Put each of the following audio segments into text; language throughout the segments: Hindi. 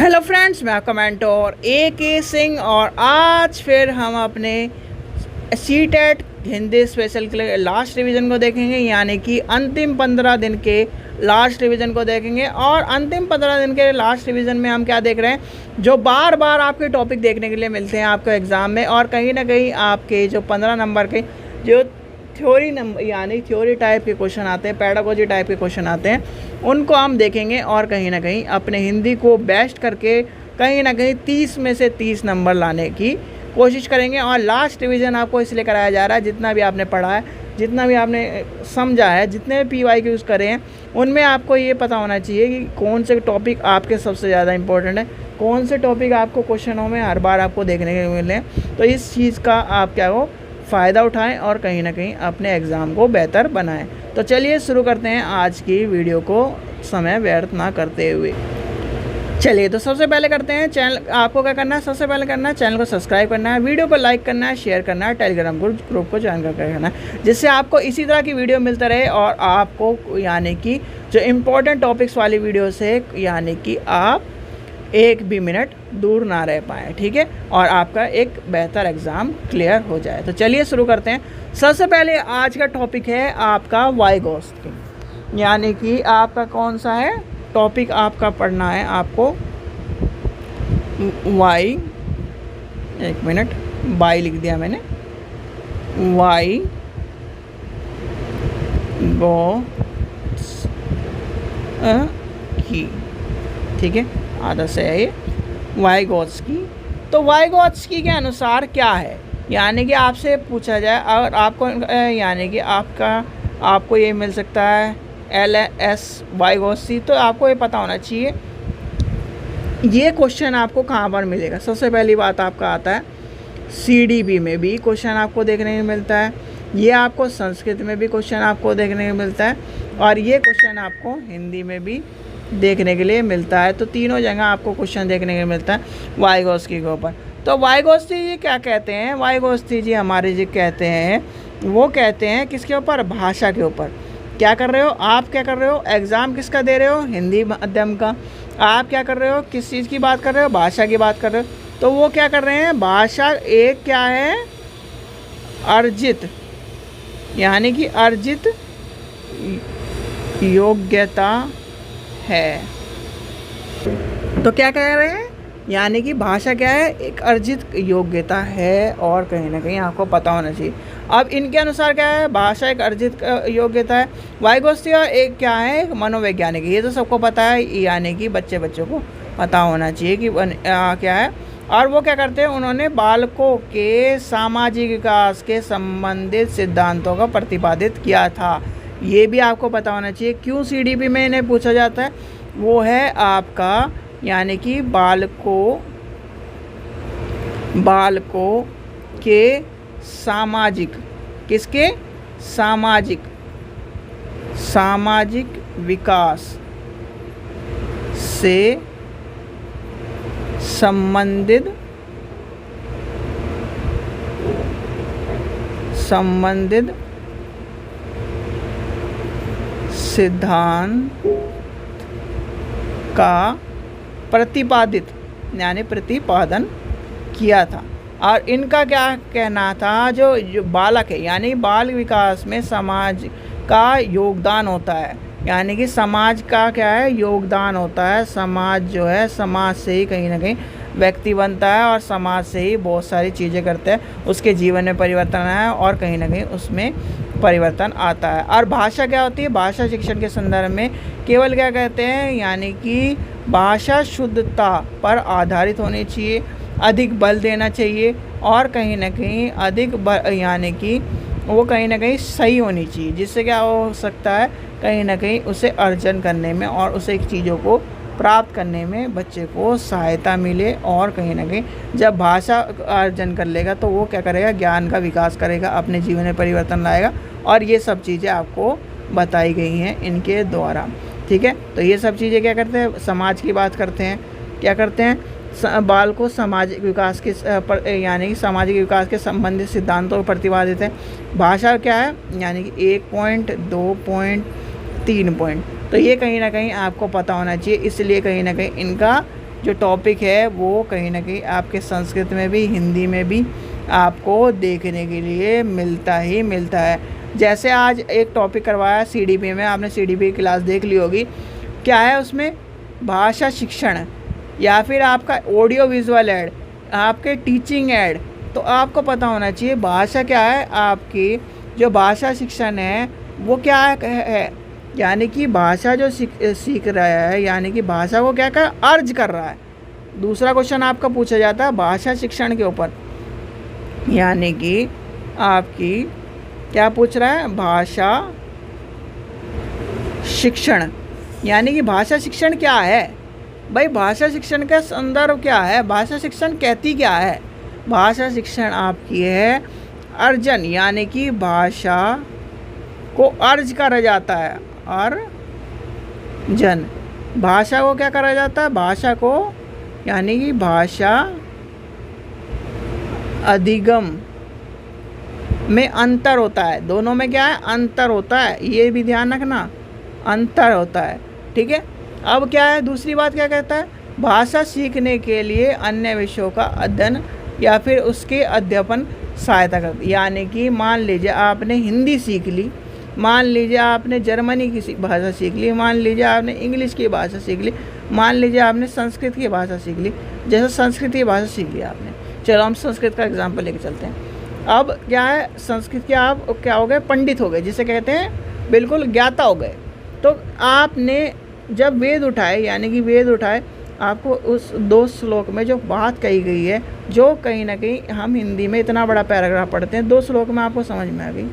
हेलो फ्रेंड्स, मैं आपका मेंटोर AK सिंह और आज फिर हम अपने CTET हिंदी स्पेशल के लिए लास्ट रिवीजन को देखेंगे, यानी कि अंतिम 15 दिन के लास्ट रिवीजन को देखेंगे। और अंतिम 15 दिन के लास्ट रिवीजन में हम क्या देख रहे हैं, जो बार बार आपके टॉपिक देखने के लिए मिलते हैं आपको एग्ज़ाम में, और कहीं ना कहीं आपके जो 15 नंबर के जो थ्योरी नंबर यानी थ्योरी टाइप के क्वेश्चन आते हैं, पेडागोजी टाइप के क्वेश्चन आते हैं, उनको हम देखेंगे और कहीं ना कहीं अपने हिंदी को बेस्ट करके कहीं ना कहीं 30 में से 30 नंबर लाने की कोशिश करेंगे। और लास्ट रिवीजन आपको इसलिए कराया जा रहा है, जितना भी आपने पढ़ा है, जितना भी आपने समझा है, जितने भी PYQs करे हैं, उनमें आपको ये पता होना चाहिए कि कौन से टॉपिक आपके सबसे ज़्यादा इंपॉर्टेंट है, कौन से टॉपिक आपको क्वेश्चनों में हर बार आपको देखने को मिले। तो इस चीज़ का आप क्या हो फ़ायदा उठाएं और कहीं ना कहीं अपने एग्ज़ाम को बेहतर बनाएं। तो चलिए शुरू करते हैं आज की वीडियो को, समय व्यर्थ ना करते हुए। चलिए, तो सबसे पहले करते हैं, चैनल आपको क्या करना है, सबसे पहले करना है चैनल को सब्सक्राइब करना है, वीडियो को लाइक करना है, शेयर करना है, टेलीग्राम ग्रुप को ज्वाइन करके करना है, जिससे आपको इसी तरह की वीडियो मिलता रहे और आपको यानी कि जो इम्पोर्टेंट टॉपिक्स वाली वीडियो से यानी कि आप एक भी मिनट दूर ना रह पाएँ, ठीक है, और आपका एक बेहतर एग्ज़ाम क्लियर हो जाए। तो चलिए शुरू करते हैं। सबसे पहले आज का टॉपिक है आपका वाइगोत्स्की, यानी कि आपका कौन सा है टॉपिक आपका पढ़ना है आपको वाई, एक मिनट, बाई लिख दिया मैंने, वाई गो की, ठीक है, आधा से है ये वाइगोत्स्की। तो वाइगोत्स्की के अनुसार क्या है, यानी कि आपसे पूछा जाए और आपको यानी कि आपको ये मिल सकता है LS वाइगोत्स्की, तो आपको ये पता होना चाहिए ये क्वेश्चन आपको कहाँ पर मिलेगा। सबसे पहली बात आपका आता है CDP में भी क्वेश्चन आपको देखने को मिलता है, ये आपको संस्कृत में भी क्वेश्चन आपको देखने को मिलता है, और ये क्वेश्चन आपको हिंदी में भी देखने के लिए मिलता है। तो तीनों जगह आपको क्वेश्चन देखने को मिलता है वाइगोत्स्की के ऊपर। तो वाइगोत्स्की जी क्या कहते हैं, वाइगोत्स्की जी हमारे जी कहते हैं, वो कहते हैं किसके ऊपर, भाषा के ऊपर। क्या कर रहे हो आप, क्या कर रहे हो, एग्ज़ाम किसका दे रहे हो, हिंदी माध्यम का। आप क्या कर रहे हो, किस चीज़ की बात कर रहे हो, भाषा की बात कर रहे हो। तो वो क्या कर रहे हैं, भाषा एक क्या है, अर्जित, यानी कि अर्जित योग्यता है। तो क्या कह रहे हैं, यानी कि भाषा क्या है, एक अर्जित योग्यता है, और कहीं ना कहीं आपको पता होना चाहिए। अब इनके अनुसार क्या है, भाषा एक अर्जित योग्यता है, वाइगोत्स्की एक क्या है, मनोवैज्ञानिक, ये तो सबको पता है, यानी कि बच्चों को पता होना चाहिए कि क्या है। और वो क्या करते हैं, उन्होंने बालकों के सामाजिक विकास के संबंधित सिद्धांतों का प्रतिपादित किया था। ये भी आपको पता होना चाहिए। क्यों CDP में इन्हें पूछा जाता है, वो है आपका यानी कि बालकों के सामाजिक, किसके, सामाजिक विकास से संबंधित सिद्धांत का प्रतिपादन किया था। और इनका क्या कहना था, जो बालक है यानी बाल विकास में समाज का योगदान होता है, यानी कि समाज का क्या है, योगदान होता है। समाज जो है, समाज से ही कहीं ना कहीं व्यक्ति बनता है और समाज से ही बहुत सारी चीज़ें करते हैं, उसके जीवन में परिवर्तन है और कहीं ना कहीं उसमें परिवर्तन आता है। और भाषा क्या होती है, भाषा शिक्षण के संदर्भ में केवल क्या कहते हैं, यानी कि भाषा शुद्धता पर आधारित होनी चाहिए, अधिक बल देना चाहिए, और कहीं ना कहीं अधिक यानी कि वो कहीं ना कहीं सही होनी चाहिए, जिससे क्या हो सकता है, कहीं ना कहीं उसे अर्जन करने में और उसे चीज़ों को प्राप्त करने में बच्चे को सहायता मिले। और कहीं ना कहीं जब भाषा अर्जन कर लेगा तो वो क्या करेगा, ज्ञान का विकास करेगा, अपने जीवन में परिवर्तन लाएगा, और ये सब चीज़ें आपको बताई गई हैं इनके द्वारा, ठीक है। तो ये सब चीज़ें क्या करते हैं, समाज की बात करते हैं, क्या करते हैं, बाल को सामाजिक विकास के यानी कि सामाजिक विकास के संबंधित सिद्धांतों को प्रतिपादित है। भाषा क्या है, यानी कि 1 पॉइंट 2 पॉइंट 3 पॉइंट, तो ये कहीं ना कहीं आपको पता होना चाहिए। इसलिए कहीं ना कहीं इनका जो टॉपिक है वो कहीं ना कहीं आपके संस्कृत में भी हिंदी में भी आपको देखने के लिए मिलता ही मिलता है। जैसे आज एक टॉपिक करवाया CDP में, आपने CDP की क्लास देख ली होगी। क्या है उसमें? भाषा शिक्षण, या फिर आपका ऑडियो विजुअल ऐड, आपके टीचिंग ऐड। तो आपको पता होना चाहिए भाषा क्या है। आपकी जो भाषा शिक्षण है वो क्या है, यानी कि भाषा जो सीख रहा है, यानी कि भाषा को क्या कर अर्ज कर रहा है। दूसरा क्वेश्चन आपका पूछा जाता है भाषा शिक्षण के ऊपर, यानी कि आपकी क्या पूछ रहा है? भाषा शिक्षण, यानी कि भाषा शिक्षण क्या है भाई? भाषा शिक्षण का संदर्भ क्या है? भाषा शिक्षण कहती क्या है? भाषा शिक्षण आपकी है अर्जन, यानी कि भाषा को अर्ज करा जाता है। अर्जन, भाषा को क्या करा जाता है? भाषा को, यानी कि भाषा अधिगम में अंतर होता है। दोनों में क्या है? अंतर होता है, ये भी ध्यान रखना, अंतर होता है। ठीक है। अब क्या है, दूसरी बात क्या कहता है? भाषा सीखने के लिए अन्य विषयों का अध्ययन या फिर उसके अध्यापन सहायता करती। यानी कि मान लीजिए आपने हिंदी सीख ली, मान लीजिए आपने जर्मनी की भाषा सीख ली, मान लीजिए आपने इंग्लिश की भाषा सीख ली, मान लीजिए आपने संस्कृत की भाषा सीख ली। जैसे संस्कृत की भाषा सीख ली आपने, चलो हम संस्कृत का एग्जाम्पल लेके चलते हैं। अब क्या है, संस्कृत के आप क्या हो गए? पंडित हो गए, जिसे कहते हैं बिल्कुल ज्ञाता हो गए। तो आपने जब वेद उठाए, यानी कि वेद उठाए, आपको उस 2 श्लोक में जो बात कही गई है, जो कहीं ना कहीं हम हिंदी में इतना बड़ा पैराग्राफ पढ़ते हैं, 2 श्लोक में आपको समझ में आ गई।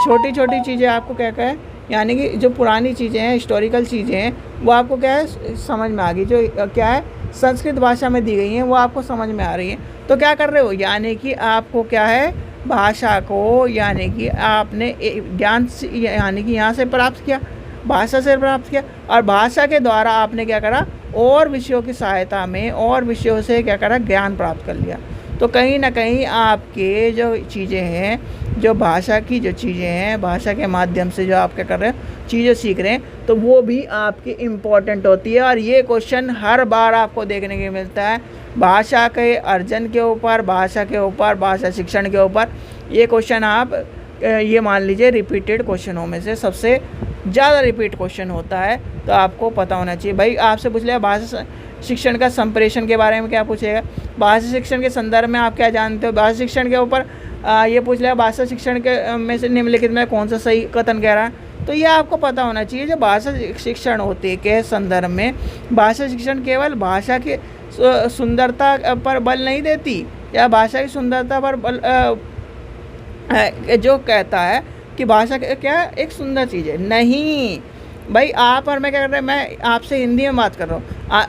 छोटी छोटी चीज़ें आपको क्या है, यानी कि जो पुरानी चीज़ें हैं, हिस्टोरिकल चीज़ें हैं, वो आपको क्या है समझ में आ गई। जो क्या है संस्कृत भाषा में दी गई हैं वो आपको समझ में आ रही हैं। तो क्या कर रहे हो, यानी कि आपको क्या है भाषा को, यानी कि आपने ज्ञान यानी कि यहाँ से प्राप्त किया, भाषा से प्राप्त किया, और भाषा के द्वारा आपने क्या करा, और विषयों की सहायता में और विषयों से क्या करा, ज्ञान प्राप्त कर लिया। तो कहीं ना कहीं आपके जो चीज़ें हैं, जो भाषा की जो चीज़ें हैं, भाषा के माध्यम से जो आप क्या कर रहे हैं, चीज़ें सीख रहे हैं, तो वो भी आपकी इम्पोर्टेंट होती है। और ये क्वेश्चन हर बार आपको देखने को मिलता है, भाषा के अर्जन के ऊपर, भाषा के ऊपर, भाषा शिक्षण के ऊपर। ये क्वेश्चन आप ये मान लीजिए रिपीटेड क्वेश्चनों में से सबसे ज़्यादा रिपीट क्वेश्चन होता है। तो आपको पता होना चाहिए। भाई आपसे पूछ लिया भाषा शिक्षण का संप्रेषण के बारे में, क्या पूछेगा? भाषा शिक्षण के संदर्भ में आप क्या जानते हो? भाषा शिक्षण के ऊपर ये पूछ लिया भाषा शिक्षण के में से निम्नलिखित में कौन सा सही कथन कह रहा है? तो ये आपको पता होना चाहिए। जो भाषा शिक्षण होते के संदर्भ में, भाषा शिक्षण केवल भाषा के सुंदरता पर बल नहीं देती, या भाषा की सुंदरता पर बल जो कहता है कि भाषा क्या एक सुंदर चीज़ है, नहीं भाई। आप और मैं क्या कर रहे हैं, मैं आपसे हिंदी में बात कर रहा हूँ,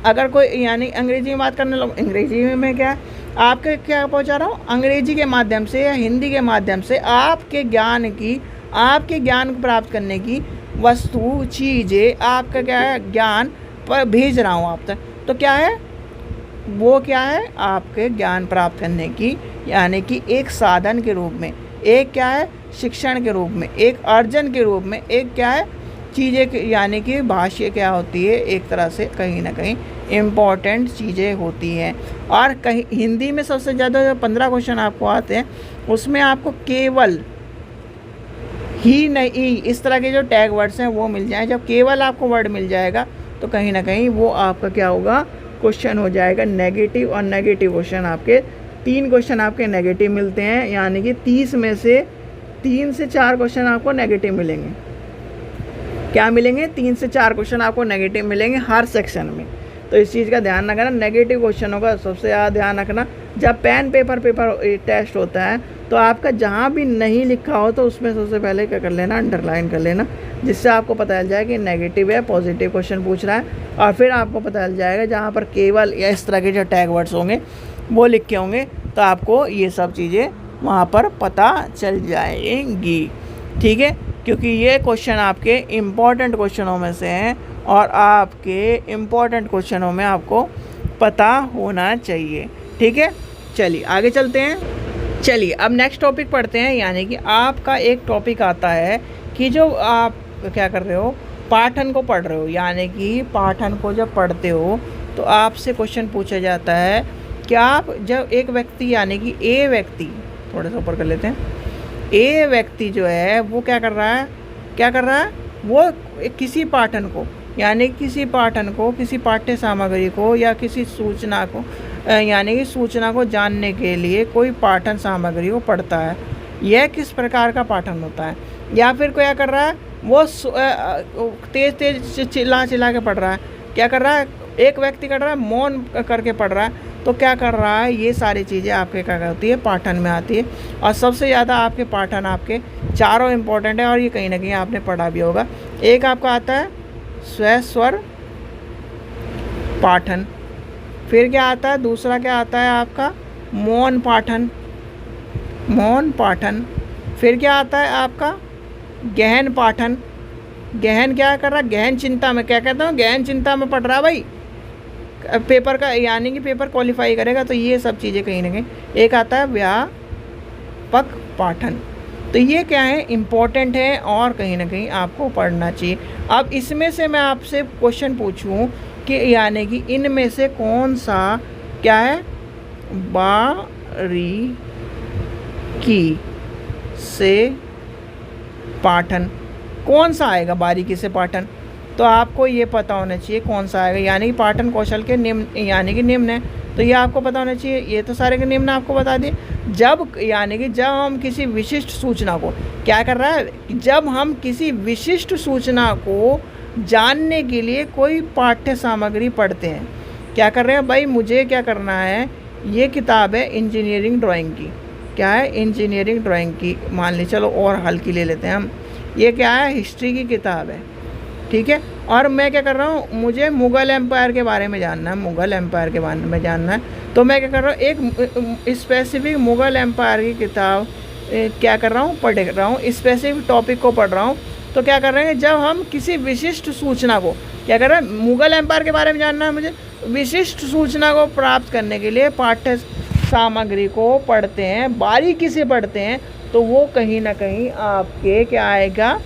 अगर कोई यानी अंग्रेजी में बात करने लगे, अंग्रेजी में क्या आपके क्या पहुँचा रहा हूँ, अंग्रेजी के माध्यम से या हिंदी के माध्यम से आपके ज्ञान को प्राप्त करने की वस्तु चीज़ें आपका क्या है ज्ञान पर भेज रहा हूँ आप तक। तो क्या है वो, क्या है आपके ज्ञान प्राप्त करने की, यानी कि एक साधन के रूप में, एक क्या है शिक्षण के रूप में, एक अर्जन के रूप में, एक क्या है चीज़ें, यानी कि भाषा क्या होती है, एक तरह से कहीं ना कहीं इम्पॉर्टेंट चीज़ें होती हैं। और कहीं हिंदी में सबसे ज़्यादा जो 15 क्वेश्चन आपको आते हैं, उसमें आपको केवल ही नहीं इस तरह के जो टैग वर्ड्स हैं वो मिल जाएं। जब केवल आपको वर्ड मिल जाएगा तो कहीं ना कहीं वो आपका क्या होगा, क्वेश्चन हो जाएगा नेगेटिव। और नेगेटिव क्वेश्चन आपके 3 क्वेश्चन आपके नेगेटिव मिलते हैं, यानी कि 30 में से 3 से 4 क्वेश्चन आपको नेगेटिव मिलेंगे। क्या मिलेंगे? 3 से 4 क्वेश्चन आपको नेगेटिव मिलेंगे हर सेक्शन में। तो इस चीज़ का ध्यान रखना, नेगेटिव क्वेश्चनों का सबसे ज़्यादा ध्यान रखना। जब पेन पेपर टेस्ट होता है तो आपका जहाँ भी नहीं लिखा हो तो उसमें सबसे पहले क्या कर लेना, अंडरलाइन कर लेना, जिससे आपको पता चल जाए कि नेगेटिव है, पॉजिटिव क्वेश्चन पूछ रहा है। और फिर आपको पता चल जाएगा जहाँ पर केवल या इस तरह के जो टैग वर्ड्स होंगे वो लिखे होंगे, तो आपको ये सब चीज़ें वहाँ पर पता चल जाएंगी। ठीक है, क्योंकि ये क्वेश्चन आपके इम्पॉर्टेंट क्वेश्चनों में से हैं और आपके इम्पॉर्टेंट क्वेश्चनों में आपको पता होना चाहिए। ठीक है, चलिए आगे चलते हैं। चलिए अब नेक्स्ट टॉपिक पढ़ते हैं। यानी कि आपका एक टॉपिक आता है कि जो आप क्या कर रहे हो, पाठन को पढ़ रहे हो। यानी कि पाठन को जब पढ़ते हो तो आपसे क्वेश्चन पूछा जाता है कि आप जब एक व्यक्ति यानी कि ए व्यक्ति, थोड़ा सा ऊपर कर लेते हैं, ए व्यक्ति जो है वो क्या कर रहा है, वो किसी पाठन को यानी किसी पाठ्य सामग्री को या किसी सूचना को यानी कि सूचना को जानने के लिए कोई पाठन सामग्री को पढ़ता है। यह किस प्रकार का पाठन होता है? या फिर क्या कर रहा है, वो तेज चिल्ला के पढ़ रहा है। क्या कर रहा है? एक व्यक्ति कर रहा है, मौन करके पढ़ रहा है। तो क्या कर रहा है? ये सारी चीज़ें आपके क्या होती है, पाठन में आती है। और सबसे ज़्यादा आपके पाठन आपके चारों इम्पोर्टेंट है, और ये कहीं ना कहीं आपने पढ़ा भी होगा। एक आपका आता है स्वस्वर पाठन, फिर क्या आता है, दूसरा क्या आता है आपका मौन पाठन, फिर क्या आता है आपका गहन पाठन। गहन क्या कर रहा है? गहन चिंता में, क्या कहता हूँ, गहन चिंता में पढ़ रहा है भाई, पेपर का यानी कि पेपर क्वालिफाई करेगा। तो ये सब चीज़ें कहीं ना कहीं। एक आता है व्यापक पाठन। तो ये क्या है, इम्पोर्टेंट है और कहीं ना कहीं आपको पढ़ना चाहिए। अब इसमें से मैं आपसे क्वेश्चन पूछूं कि यानी कि इनमें से कौन सा क्या है, बारीकी से पाठन, कौन सा आएगा बारीकी से पाठन? तो आपको ये पता होना चाहिए कौन सा आएगा, यानी कि पाठन कौशल के निम्न यानी कि निम्न है। तो ये आपको पता होना चाहिए। ये तो सारे के निम्न आपको बता दिए। जब यानी कि जब हम किसी विशिष्ट सूचना को क्या कर रहा है, जब हम किसी विशिष्ट सूचना को जानने के लिए कोई पाठ्य सामग्री पढ़ते हैं, क्या कर रहे हैं भाई, मुझे क्या करना है, ये किताब है इंजीनियरिंग ड्राइंग की, क्या है, इंजीनियरिंग ड्राइंग की मान ली, चलो और हल्की ले लेते हैं हम। ये क्या है, हिस्ट्री की किताब है, ठीक है। और मैं क्या कर रहा हूँ, मुझे मुग़ल एम्पायर के बारे में जानना है, मुग़ल एम्पायर के बारे में जानना है। तो मैं क्या कर रहा हूँ, एक स्पेसिफिक मुग़ल एम्पायर की किताब क्या कर रहा हूँ, पढ़ रहा हूँ, स्पेसिफिक टॉपिक को पढ़ रहा हूँ। तो क्या कर रहे हैं, जब हम किसी विशिष्ट सूचना को क्या कर रहे हैं, मुग़ल एम्पायर के बारे में जानना है मुझे, विशिष्ट सूचना को प्राप्त करने के लिए पाठ्य सामग्री को पढ़ते हैं, बारीकी से पढ़ते हैं, तो वो कहीं ना कहीं आपके क्या आएगा,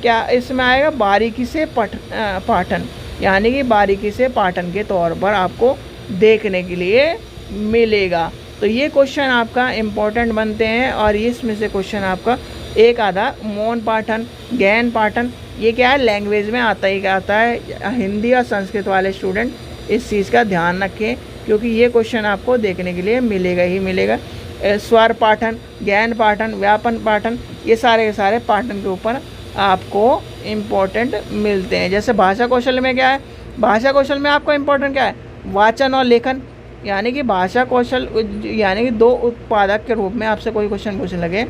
क्या इसमें आएगा, बारीकी से पाठन, यानी कि बारीकी से पाठन के तौर पर आपको देखने के लिए मिलेगा। तो ये क्वेश्चन आपका इम्पोर्टेंट बनते हैं, और इसमें से क्वेश्चन आपका एक आधा मौन पाठन, गहन पाठन, ये क्या है, लैंग्वेज में आता है। हिंदी और संस्कृत वाले स्टूडेंट इस चीज़ का ध्यान रखें, क्योंकि ये क्वेश्चन आपको देखने के लिए मिलेगा ही मिलेगा। स्वर पाठन, गहन पाठन, व्यापन पाठन, ये सारे के सारे पाठन के ऊपर आपको इम्पोर्टेंट मिलते हैं। जैसे भाषा कौशल में क्या है, भाषा कौशल में आपको इम्पोर्टेंट क्या है, वाचन और लेखन, यानी कि भाषा कौशल यानी कि दो उत्पादक के रूप में आपसे कोई क्वेश्चन पूछने लगे।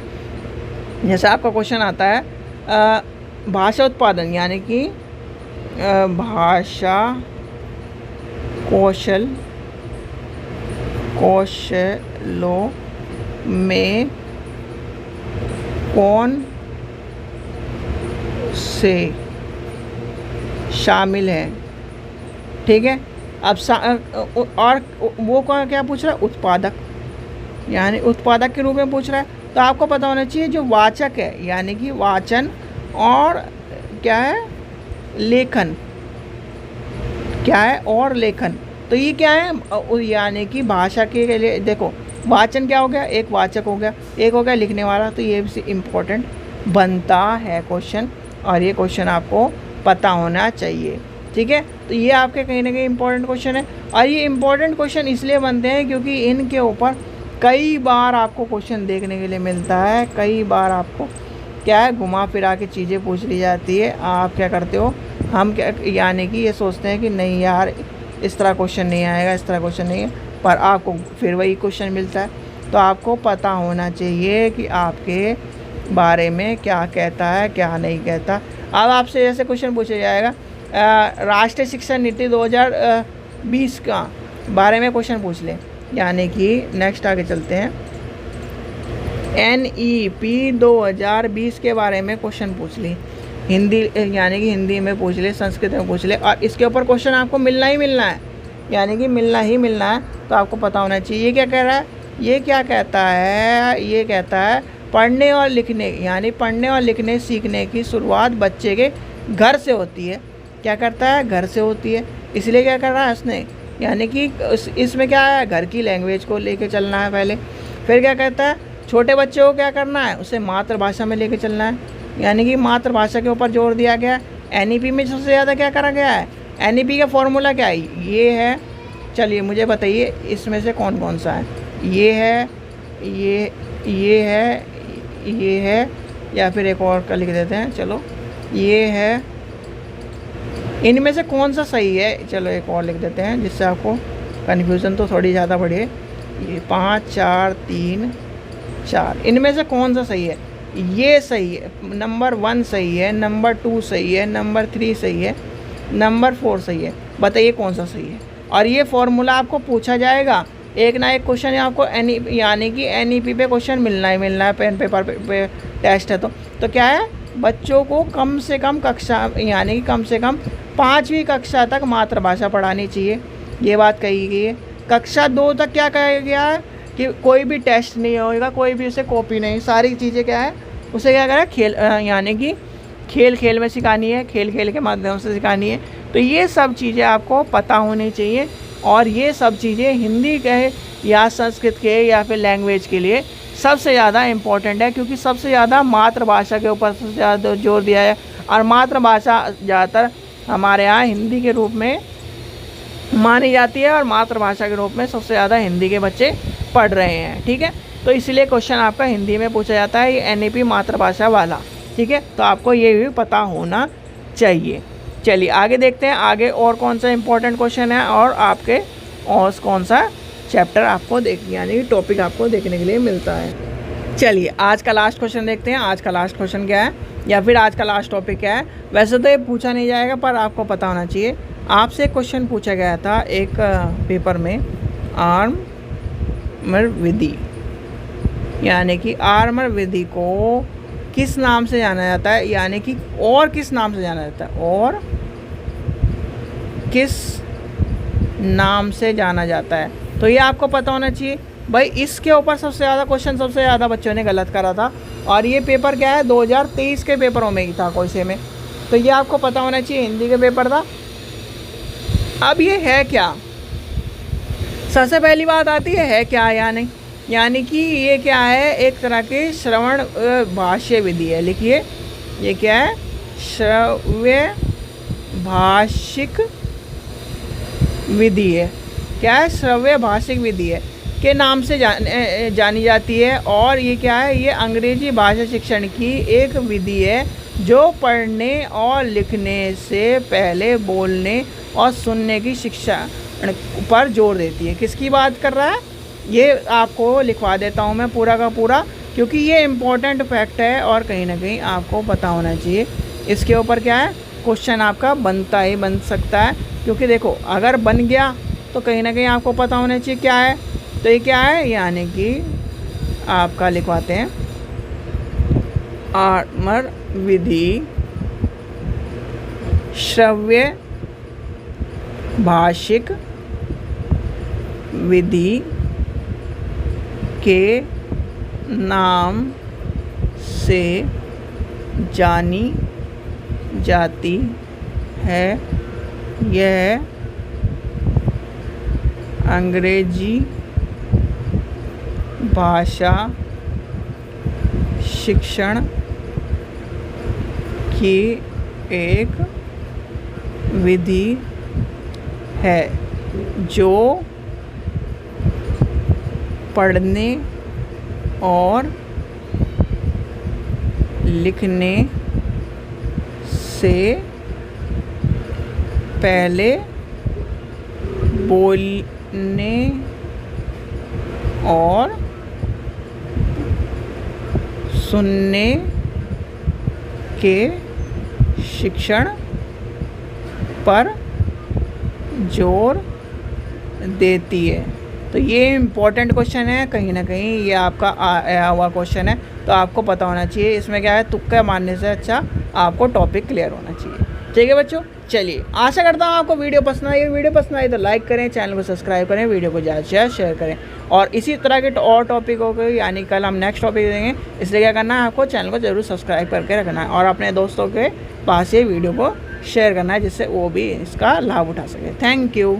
जैसे आपका क्वेश्चन आता है भाषा उत्पादन, यानी कि भाषा कौशलों में कौन से शामिल हैं, ठीक है। अब और वो क्या पूछ रहा है, उत्पादक, यानी उत्पादक के रूप में पूछ रहा है। तो आपको पता होना चाहिए जो वाचक है, यानी कि वाचन और क्या है, लेखन, क्या है, और लेखन। तो ये क्या है, यानी कि भाषा के लिए देखो, वाचन क्या हो गया, एक वाचक हो गया, एक हो गया लिखने वाला। तो ये भी इम्पोर्टेंट बनता है क्वेश्चन, और ये क्वेश्चन आपको पता होना चाहिए, ठीक है। तो ये आपके कहीं ना कहीं इम्पोर्टेंट क्वेश्चन है, और ये इम्पोर्टेंट क्वेश्चन इसलिए बनते हैं क्योंकि इनके ऊपर कई बार आपको क्वेश्चन देखने के लिए मिलता है, कई बार आपको क्या है, घुमा फिरा के चीज़ें पूछ ली जाती है। आप क्या करते हो, हम क्या यानी कि ये सोचते हैं कि नहीं यार इस तरह क्वेश्चन नहीं आएगा, इस तरह क्वेश्चन नहीं है, पर आपको फिर वही क्वेश्चन मिलता है। तो आपको पता होना चाहिए कि आपके बारे में क्या कहता है, क्या नहीं कहता। अब आपसे जैसे क्वेश्चन पूछा जाएगा राष्ट्रीय शिक्षा नीति 2020 का बारे में क्वेश्चन पूछ लें, यानी कि नेक्स्ट आगे चलते हैं, NEP 2020 के बारे में क्वेश्चन पूछ ली, हिंदी यानी कि हिंदी में पूछ ले, संस्कृत में पूछ ले, और इसके ऊपर क्वेश्चन आपको मिलना ही मिलना है, यानी कि मिलना ही मिलना है। तो आपको पता होना चाहिए। ये क्या कह रहा है, ये क्या कहता है, ये कहता है पढ़ने और लिखने, यानी पढ़ने और लिखने सीखने की शुरुआत बच्चे के घर से होती है। क्या करता है, घर से होती है। इसलिए क्या कर रहा है उसने, यानी कि इसमें क्या है, घर की लैंग्वेज को लेके चलना है पहले। फिर क्या कहता है, छोटे बच्चे को क्या करना है, उसे मातृभाषा में लेके चलना है, यानी कि मातृभाषा के ऊपर जोर दिया गया है। एनईपी में सबसे ज़्यादा क्या करा गया है, एनईपी का फॉर्मूला क्या है, ये है। चलिए मुझे बताइए इसमें से कौन कौन सा है, ये है, ये है, या फिर एक और का लिख देते हैं, चलो ये है। इनमें से कौन सा सही है, चलो एक और लिख देते हैं जिससे आपको कन्फ्यूज़न तो थोड़ी ज़्यादा बढ़े। ये 5 4 3 4, इनमें से कौन सा सही है, ये सही है, नंबर 1 सही है, नंबर 2 सही है, नंबर 3 सही है, नंबर 4 सही है। बताइए कौन सा सही है। और ये फॉर्मूला आपको पूछा जाएगा, एक ना एक क्वेश्चन आपको यानी कि एनईपी पे क्वेश्चन मिलना ही मिलना है। पेन पेपर पे टेस्ट है तो क्या है, बच्चों को कम से कम कक्षा यानी कि कम से कम 5वीं कक्षा तक मातृभाषा पढ़ानी चाहिए, ये बात कही गई है। कक्षा 2 तक क्या कहा गया है कि कोई भी टेस्ट नहीं होगा, कोई भी उसे कॉपी नहीं, सारी चीज़ें क्या है उसे क्या करें, खेल यानी कि खेल में सिखानी है, खेल के माध्यम से सिखानी है। तो ये सब चीज़ें आपको पता होनी चाहिए, और ये सब चीज़ें हिंदी के या संस्कृत के या फिर लैंग्वेज के लिए सबसे ज़्यादा इम्पॉर्टेंट है, क्योंकि सबसे ज़्यादा मातृभाषा के ऊपर सबसे ज़्यादा जोर दिया है। और मातृभाषा ज़्यादातर हमारे यहाँ हिंदी के रूप में मानी जाती है, और मातृभाषा के रूप में सबसे ज़्यादा हिंदी के बच्चे पढ़ रहे हैं, ठीक है। तो इसलिए क्वेश्चन आपका हिंदी में पूछा जाता है, ये एनईपी मातृभाषा वाला, ठीक है। तो आपको ये भी पता होना चाहिए। चलिए आगे देखते हैं, आगे और कौन सा इंपॉर्टेंट क्वेश्चन है, और आपके और कौन सा चैप्टर आपको यानी कि टॉपिक आपको देखने के लिए मिलता है। चलिए आज का लास्ट क्वेश्चन देखते हैं। आज का लास्ट क्वेश्चन क्या है, या फिर आज का लास्ट टॉपिक क्या है। वैसे तो ये पूछा नहीं जाएगा, पर आपको पता होना चाहिए। आपसे एक क्वेश्चन पूछा गया था एक पेपर में, आर्मर विधि, यानी कि आर्मर विधि को किस नाम से जाना जाता है, यानी कि और किस नाम से जाना जाता है, और किस नाम से जाना जाता है। तो ये आपको पता होना चाहिए भाई। इसके ऊपर सबसे ज़्यादा क्वेश्चन सबसे ज़्यादा बच्चों ने गलत करा था, और ये पेपर क्या है 2023 के पेपरों में ही था कोई से में। तो ये आपको पता होना चाहिए, हिंदी के पेपर था। अब ये है क्या, सबसे पहली बात आती है क्या या नहीं, यानी कि ये क्या है, एक तरह की श्रवण भाष्य विधि है। लिखिए ये क्या है, श्रव्य भाषिक विधि है। क्या है, श्रव्य भाषिक विधि है के नाम से जानी जाती है। और ये क्या है, ये अंग्रेजी भाषा शिक्षण की एक विधि है जो पढ़ने और लिखने से पहले बोलने और सुनने की शिक्षा पर जोर देती है। किसकी बात कर रहा है, ये आपको लिखवा देता हूँ मैं पूरा का पूरा, क्योंकि ये इम्पोर्टेंट फैक्ट है और कहीं ना कहीं आपको पता होना चाहिए। इसके ऊपर क्या है, क्वेश्चन आपका बनता ही बन सकता है, क्योंकि देखो अगर बन गया तो कहीं ना कहीं आपको पता होना चाहिए क्या है। तो ये क्या है, यानी कि आपका लिखवाते हैं आर्मर विधि श्रव्य भाषिक विधि के नाम से जानी जाती है। यह अंग्रेजी भाषा शिक्षण की एक विधि है जो पढ़ने और लिखने से पहले बोलने और सुनने के शिक्षण पर जोर देती है। तो ये इम्पोर्टेंट क्वेश्चन है, कहीं ना कहीं ये आपका आया हुआ क्वेश्चन है, तो आपको पता होना चाहिए। इसमें क्या है, तुक्का मारने से अच्छा आपको टॉपिक क्लियर होना चाहिए। ठीक है बच्चों, चलिए आशा करता हूँ आपको वीडियो पसंद आई। वीडियो पसंद आई तो लाइक करें, चैनल को सब्सक्राइब करें, वीडियो को ज़्यादा से ज़्यादा शेयर करें। और इसी तरह के और टॉपिकों को, यानी कल हम नेक्स्ट टॉपिक देंगे, इसलिए क्या करना है, आपको चैनल को ज़रूर सब्सक्राइब करके रखना है और अपने दोस्तों के पास ये वीडियो को शेयर करना है, जिससे वो भी इसका लाभ उठा सके। Thank you.